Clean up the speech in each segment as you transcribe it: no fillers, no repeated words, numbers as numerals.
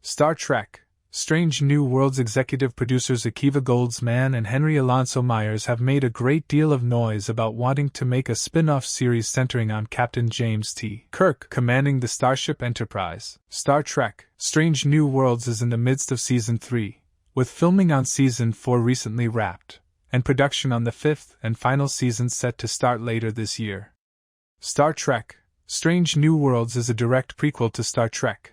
Star Trek: Strange New Worlds executive producers Akiva Goldsman and Henry Alonso Myers have made a great deal of noise about wanting to make a spin-off series centering on Captain James T. Kirk commanding the Starship Enterprise. Star Trek: Strange New Worlds is in the midst of Season 3, with filming on Season 4 recently wrapped, and production on the 5th and final season set to start later this year. Star Trek: Strange New Worlds is a direct prequel to Star Trek,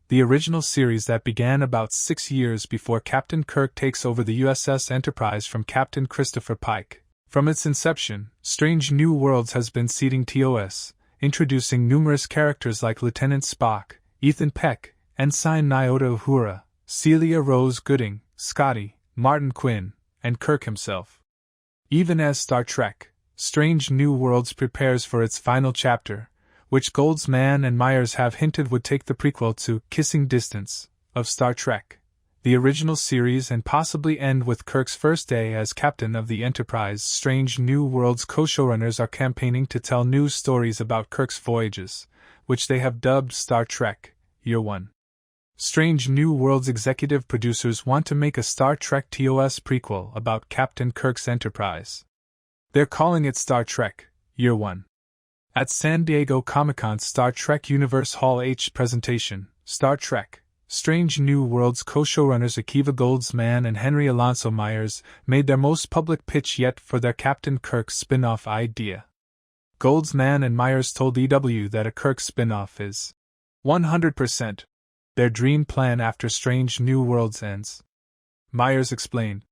the original series that began about 6 years before Captain Kirk takes over the USS Enterprise from Captain Christopher Pike. From its inception, Strange New Worlds has been seeding TOS, introducing numerous characters like Lieutenant Spock, Ethan Peck, Ensign Nyota Uhura, Celia Rose Gooding, Scotty, Martin Quinn, and Kirk himself. Even as Star Trek: Strange New Worlds prepares for its final chapter, which Goldsman and Myers have hinted would take the prequel to Kissing Distance of Star Trek, the original series, and possibly end with Kirk's first day as captain of the Enterprise. Strange New Worlds co-showrunners are campaigning to tell new stories about Kirk's voyages, which they have dubbed Star Trek: Year One. Strange New Worlds executive producers want to make a Star Trek TOS prequel about Captain Kirk's Enterprise. They're calling it Star Trek: Year One. At San Diego Comic-Con's Star Trek Universe Hall H presentation, Star Trek: Strange New Worlds co-showrunners Akiva Goldsman and Henry Alonso Myers made their most public pitch yet for their Captain Kirk spin-off idea. Goldsman and Myers told EW that a Kirk spin-off is 100% their dream plan after Strange New Worlds ends. Myers explained,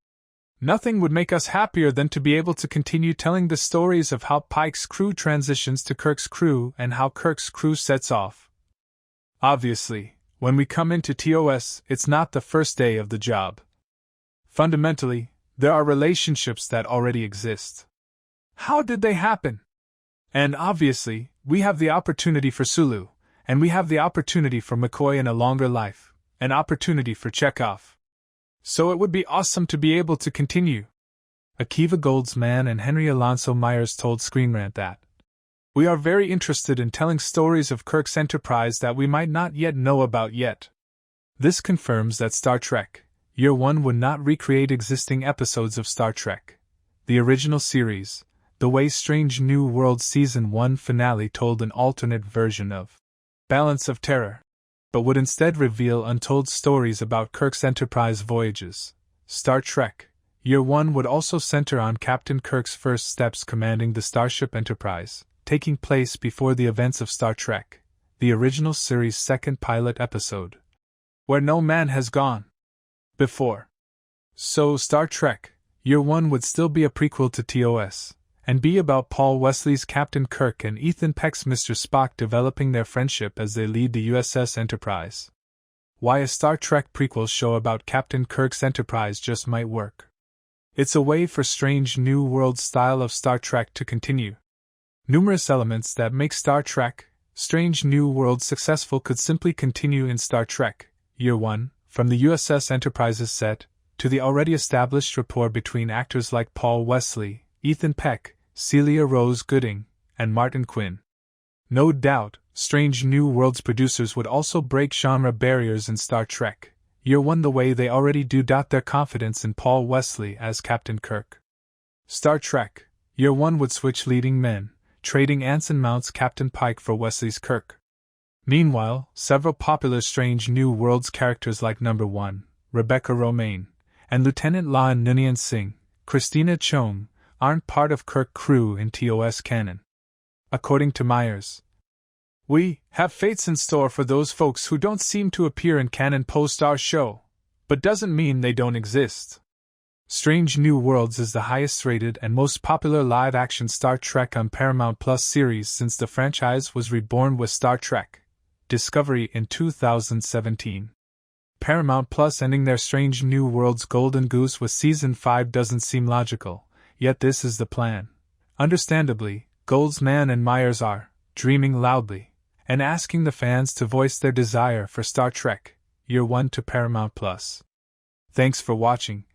"Nothing would make us happier than to be able to continue telling the stories of how Pike's crew transitions to Kirk's crew and how Kirk's crew sets off. Obviously, when we come into TOS, it's not the first day of the job. Fundamentally, there are relationships that already exist. How did they happen? And obviously, we have the opportunity for Sulu, and we have the opportunity for McCoy in a longer life, an opportunity for Chekhov. So it would be awesome to be able to continue." Akiva Goldsman and Henry Alonso Myers told Screen Rant that, "We are very interested in telling stories of Kirk's Enterprise that we might not yet know about yet." This confirms that Star Trek: Year One would not recreate existing episodes of Star Trek, the original series, the way Strange New Worlds Season 1 finale told an alternate version of Balance of Terror, but would instead reveal untold stories about Kirk's Enterprise voyages. Star Trek: Year One would also center on Captain Kirk's first steps commanding the Starship Enterprise, taking place before the events of Star Trek, the original series' second pilot episode, Where No Man Has Gone Before. So Star Trek: Year One would still be a prequel to TOS, and be about Paul Wesley's Captain Kirk and Ethan Peck's Mr. Spock developing their friendship as they lead the USS Enterprise. Why a Star Trek prequel show about Captain Kirk's Enterprise just might work. It's a way for Strange New Worlds style of Star Trek to continue. Numerous elements that make Star Trek: Strange New Worlds successful could simply continue in Star Trek: Year One, from the USS Enterprise's set, to the already established rapport between actors like Paul Wesley, Ethan Peck, Celia Rose Gooding, and Martin Quinn. No doubt, Strange New Worlds producers would also break genre barriers in Star Trek: Year One the way they already do. Their confidence in Paul Wesley as Captain Kirk. Star Trek: Year One would switch leading men, trading Anson Mount's Captain Pike for Wesley's Kirk. Meanwhile, several popular Strange New Worlds characters like Number One, Rebecca Romaine, and Lieutenant La'an Nunyan Singh, Christina Chong, aren't part of Kirk crew in TOS canon. According to Myers, "We have fates in store for those folks who don't seem to appear in canon post our show, but doesn't mean they don't exist." Strange New Worlds is the highest rated and most popular live-action Star Trek on Paramount Plus series since the franchise was reborn with Star Trek: Discovery in 2017. Paramount Plus ending their Strange New Worlds Golden Goose with Season 5 doesn't seem logical. Yet this is the plan. Understandably, Goldsman and Myers are dreaming loudly and asking the fans to voice their desire for Star Trek: Year One to Paramount Plus. Thanks for watching.